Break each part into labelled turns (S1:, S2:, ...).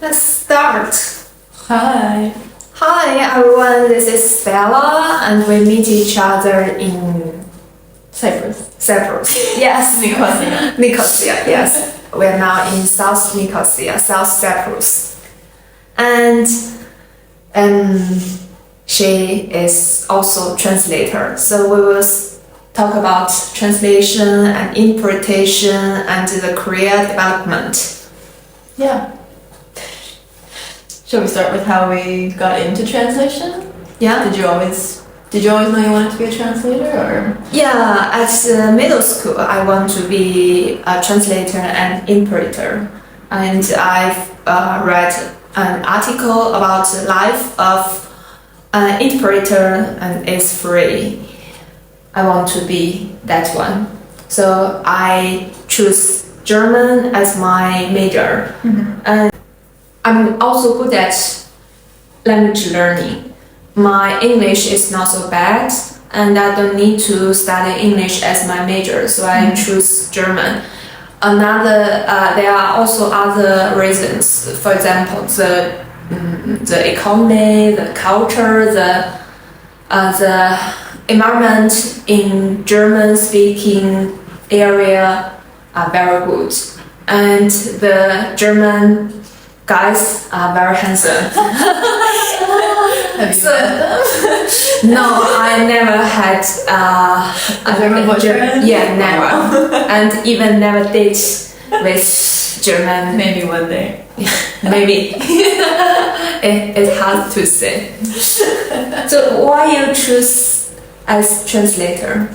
S1: Let's start.
S2: Hi.
S1: Hi everyone, this is Bella and we meet each other in
S2: Cyprus.
S1: Yes.
S2: Nicosia.
S1: Nicosia, yes. We are now in South Nicosia, South Cyprus. And she is also translator. So we will talk about translation and interpretation and the career development.
S2: Yeah. Shall we start with how we got into translation?
S1: Yeah.
S2: Did you always know you wanted to be a translator, or?
S1: Yeah, at middle school, I want to be a translator and interpreter. And I've read an article about the life of an interpreter and it's free. I want to be that one. So I choose German as my major.
S2: Mm-hmm.
S1: And I'm also good at language learning. My English is not so bad and I don't need to study English as my major, so I choose German. There are also other reasons. For example, the economy, the culture, the environment in German-speaking area are very good, and the German guys are very handsome.
S2: Have you met them?
S1: No, I never had
S2: a German boyfriend?
S1: Yeah, never. And even never date with German.
S2: Maybe one day.
S1: Maybe. It's hard to say. So why you choose as translator?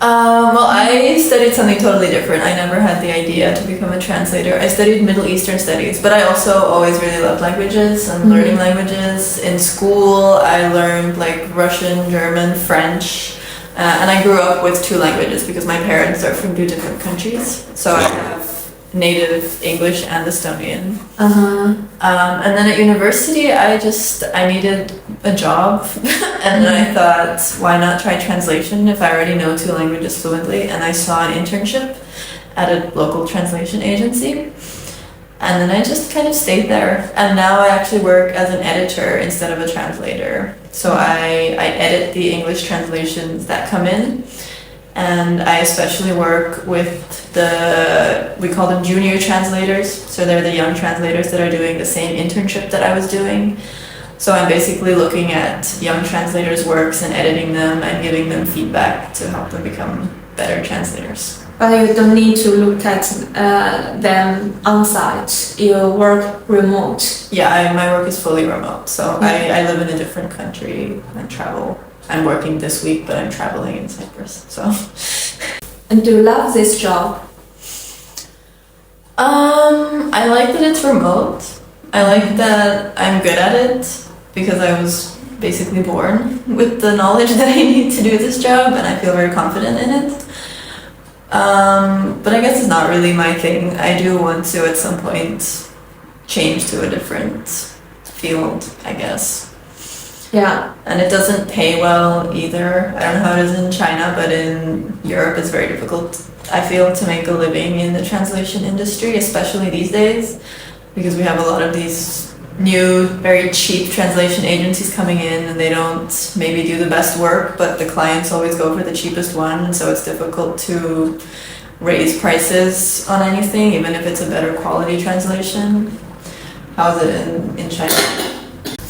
S2: Well, I studied something totally different. I never had the idea to become a translator. I studied Middle Eastern studies, but I also always really loved languages and learning languages. In school, I learned like Russian, German, French, and I grew up with two languages because my parents are from two different countries. So I have native English and Estonian. And then at university, I needed a job and then I thought, why not try translation if I already know two languages fluently? And I saw an internship at a local translation agency. And then I just kind of stayed there. And now I actually work as an editor instead of a translator. So I edit the English translations that come in. And I especially work with we call them junior translators. So they're the young translators that are doing the same internship that I was doing. So I'm basically looking at young translators' works and editing them and giving them feedback to help them become better translators.
S1: But you don't need to look at them on site. You work remote.
S2: Yeah, my work is fully remote. So I live in a different country and travel. I'm working this week, but I'm traveling in Cyprus. So.
S1: And do you love this job?
S2: I like that it's remote. I like that I'm good at it because I was basically born with the knowledge that I need to do this job and I feel very confident in it. But I guess it's not really my thing. I do want to at some point change to a different field, I guess.
S1: Yeah.
S2: And it doesn't pay well either. I don't know how it is in China, but in Europe it's very difficult, I feel, to make a living in the translation industry, especially these days, because we have a lot of these new, very cheap translation agencies coming in and they don't maybe do the best work, but the clients always go for the cheapest one, and so it's difficult to raise prices on anything, even if it's a better quality translation. How is it in China?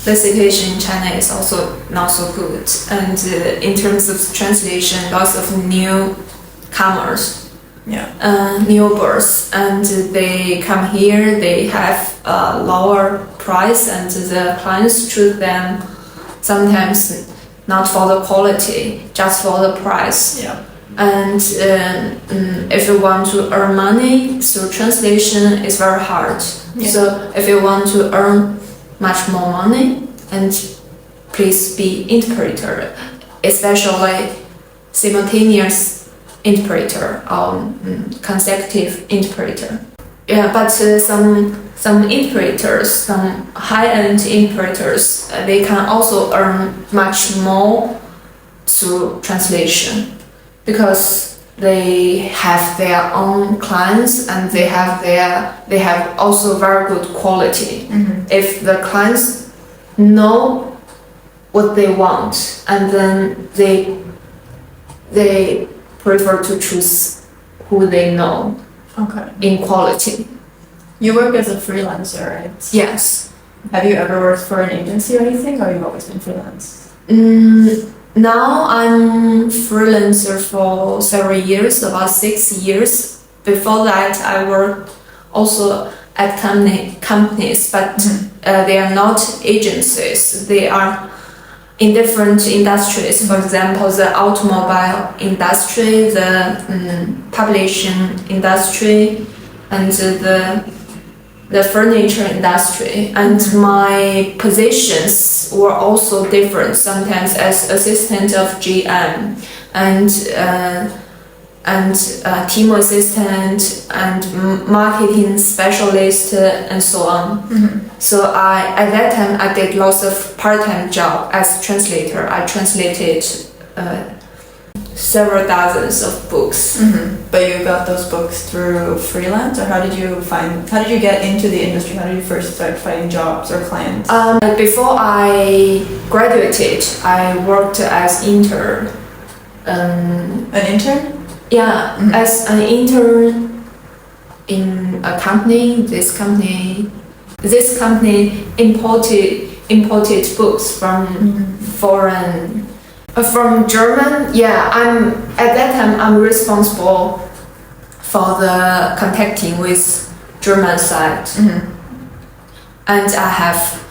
S1: The situation in China is also not so good, and in terms of translation, lots of newcomers, new births, and they come here. They have a lower price, and the clients choose them sometimes not for the quality, just for the price.
S2: Yeah.
S1: And if you want to earn money through translation, it's very hard.
S2: Yeah.
S1: So if you want to earn much more money, and please be interpreter, especially simultaneous interpreter or consecutive interpreter. Yeah, but some interpreters, some high-end interpreters, they can also earn much more through translation, because they have their own clients and they have also very good quality. If the clients know what they want, and then they prefer to choose who they know.
S2: Okay.
S1: In quality.
S2: You work as a freelancer, right?
S1: Yes.
S2: Have you ever worked for an agency or anything, or you've always been freelance?
S1: Now I'm freelancer for several years, about 6 years. Before that, I worked also at companies, but they are not agencies. They are in different industries. For example, the automobile industry, the publishing industry, and the furniture industry. And my positions were also different. Sometimes as assistant of GM and team assistant and marketing specialist and so on. So at that time I did lots of part-time job as translator. I translated several dozens of books.
S2: But you got those books through freelance, or how did you get into the industry? How did you first start finding jobs or clients?
S1: Before I graduated, I worked as intern.
S2: An intern?
S1: Yeah, as an intern in a company. This company imported books from foreign, from German. Yeah, at that time I'm responsible for the contacting with German side, and I have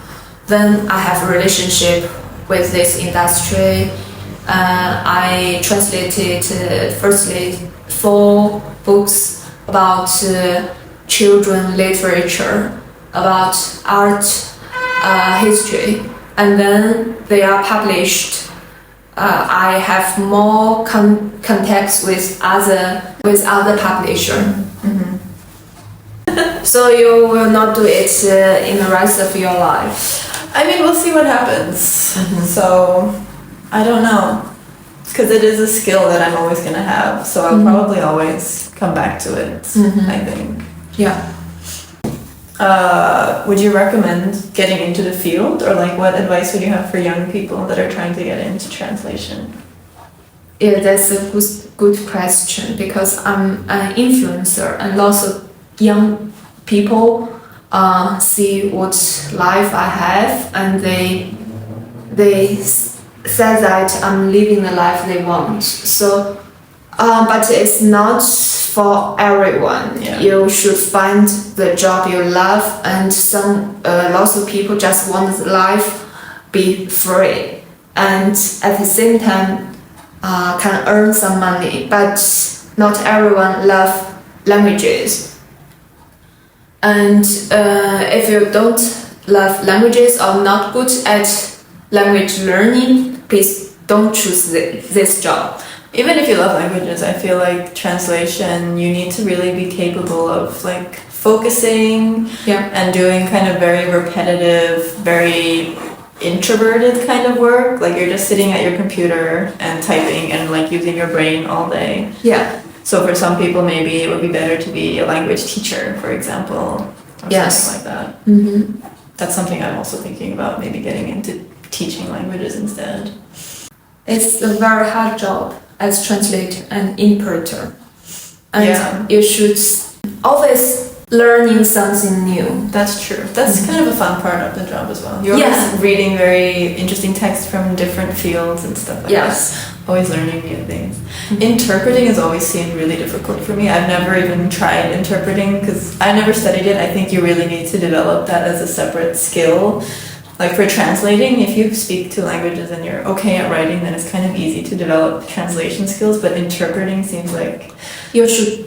S1: a relationship with this industry. I translated firstly 4 books about children literature, about art history, and then they are published. I have more contacts with other publishers. So you will not do it in the rest of your life.
S2: I mean, we'll see what happens. So I don't know, because it is a skill that I'm always going to have, so I'll probably always come back to it, I think.
S1: Yeah.
S2: Would you recommend getting into the field, or like what advice would you have for young people that are trying to get into translation?
S1: Yeah, that's a good question, because I'm an influencer and lots of young people see what life I have, and they say that I'm living the life they want. So, but it's not for everyone.
S2: Yeah.
S1: You should find the job you love, and lots of people just want life be free, and at the same time can earn some money. But not everyone love languages. And if you don't love languages or not good at language learning, please don't choose this job.
S2: Even if you love languages, I feel like translation, you need to really be capable of like focusing and doing kind of very repetitive, very introverted kind of work. Like you're just sitting at your computer and typing and like using your brain all day.
S1: Yeah.
S2: So for some people, maybe it would be better to be a language teacher, for example, or something like that. That's something I'm also thinking about, maybe getting into teaching languages instead.
S1: It's a very hard job as translator and interpreter, and you should always learning something new.
S2: That's true. That's kind of a fun part of the job as well. You're always reading very interesting text from different fields and stuff like that. Always learning new things. Interpreting has always seemed really difficult for me. I've never even tried interpreting because I never studied it. I think you really need to develop that as a separate skill. Like for translating, if you speak two languages and you're okay at writing, then it's kind of easy to develop translation skills, but interpreting seems like
S1: you should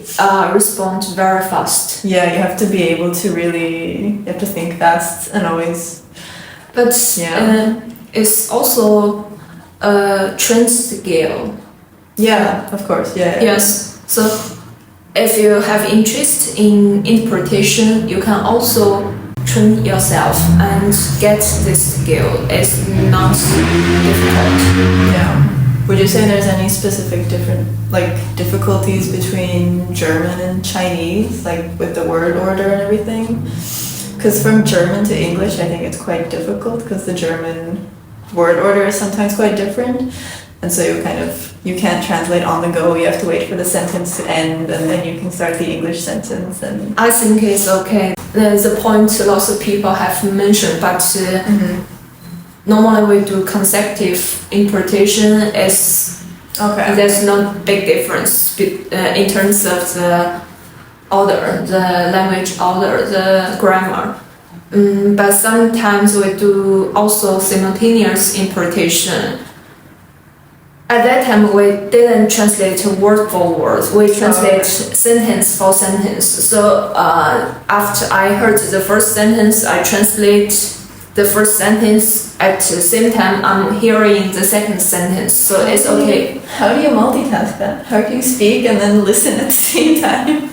S1: respond very fast.
S2: Yeah, you have to be able to you have to think fast and always.
S1: But it's also a trained skill.
S2: Yeah, of course,
S1: Yes, so if you have interest in interpretation, you can also train yourself and get this skill. It's not difficult.
S2: Yeah. Would you say there's any specific difficulties between German and Chinese, like with the word order and everything? Because from German to English, I think it's quite difficult because the German word order is sometimes quite different. And so you can't translate on the go, you have to wait for the sentence to end and then you can start the English sentence. And
S1: I think it's okay. There's a point lots of people have mentioned, but normally we do consecutive interpretation. There's no big difference in terms of the order, the language order, the grammar. But sometimes we do also simultaneous interpretation. At that time, we didn't translate word for word. We translate sentence for sentence. So after I heard the first sentence, I translate the first sentence. At the same time, I'm hearing the second sentence. So it's okay.
S2: How do you multitask that? How do you speak and then listen at the same time?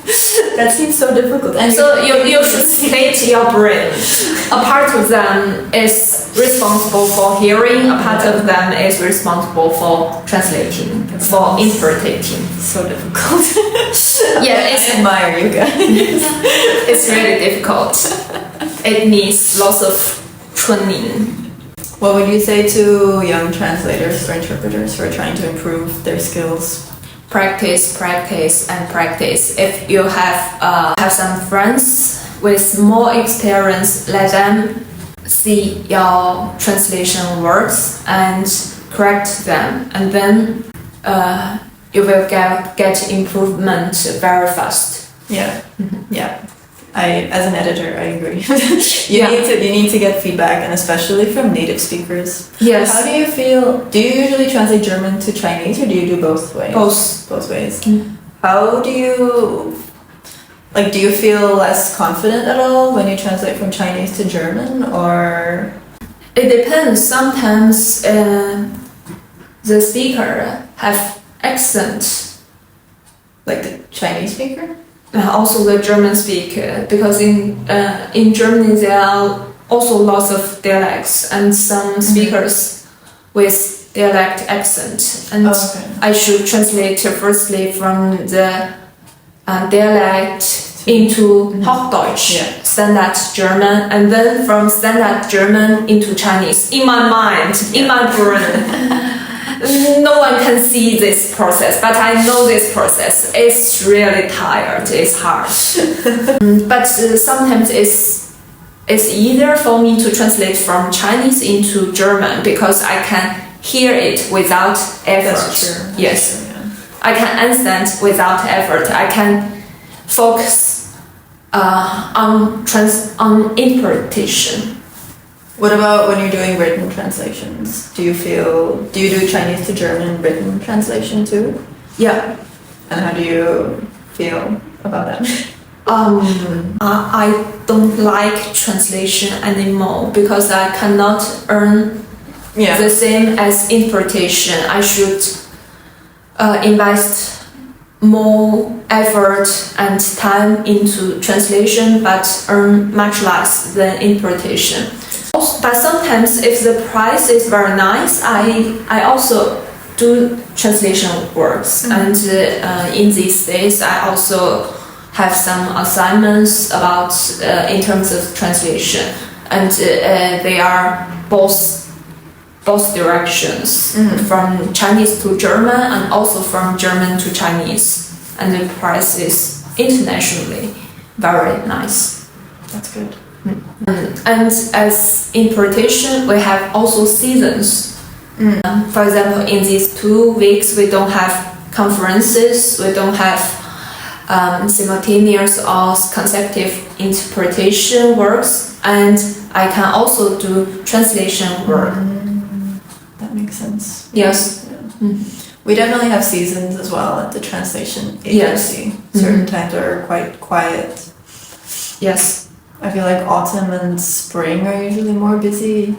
S2: That seems so difficult. And
S1: so you should split your brain. A part of them is responsible for hearing, a part of them is responsible for translating, for interpreting.
S2: So difficult.
S1: Yeah,
S2: I admire you guys.
S1: It's really difficult. It needs lots of training.
S2: What would you say to young translators or interpreters who are trying to improve their skills?
S1: Practice, practice, and practice. If you have some friends with more experience, let them see your translation works and correct them, and then you will get improvement very fast.
S2: Yeah, yeah. As an editor, I agree. You need to get feedback, and especially from native speakers.
S1: Yes.
S2: How do you feel? Do you usually translate German to Chinese, or do you do both ways? Both ways. How do you do you feel less confident at all when you translate from Chinese to German, or?
S1: It depends. Sometimes the speaker have accent.
S2: Like the Chinese speaker?
S1: Also the German speaker, because in Germany there are also lots of dialects and some speakers with dialect accent, and I should translate firstly from the dialect into Hochdeutsch, standard German, and then from standard German into Chinese. In my mind, in my brain. No one can see this process, but I know this process. It's really tired, it's hard. But sometimes it's easier for me to translate from Chinese into German because I can hear it without effort.
S2: That's true.
S1: Yes. I can understand without effort. I can focus on interpretation.
S2: What about when you're doing written translations? Do you do Chinese to German written translation too?
S1: Yeah.
S2: And how do you feel about that?
S1: I don't like translation anymore because I cannot earn the same as interpretation. I should invest more effort and time into translation but earn much less than interpretation. But sometimes if the price is very nice, I also do translation works. And in these days I also have some assignments about in terms of translation, and they are both directions, from Chinese to German and also from German to Chinese, and the price is internationally very nice.
S2: That's good.
S1: And as interpretation, we have also seasons. For example, in these 2 weeks, we don't have conferences, we don't have simultaneous or consecutive interpretation works, and I can also do translation work.
S2: That makes sense.
S1: Yes.
S2: Yeah. We definitely have seasons as well at the translation agency. Yes. Certain times are quite quiet.
S1: Yes.
S2: I feel like autumn and spring are usually more busy.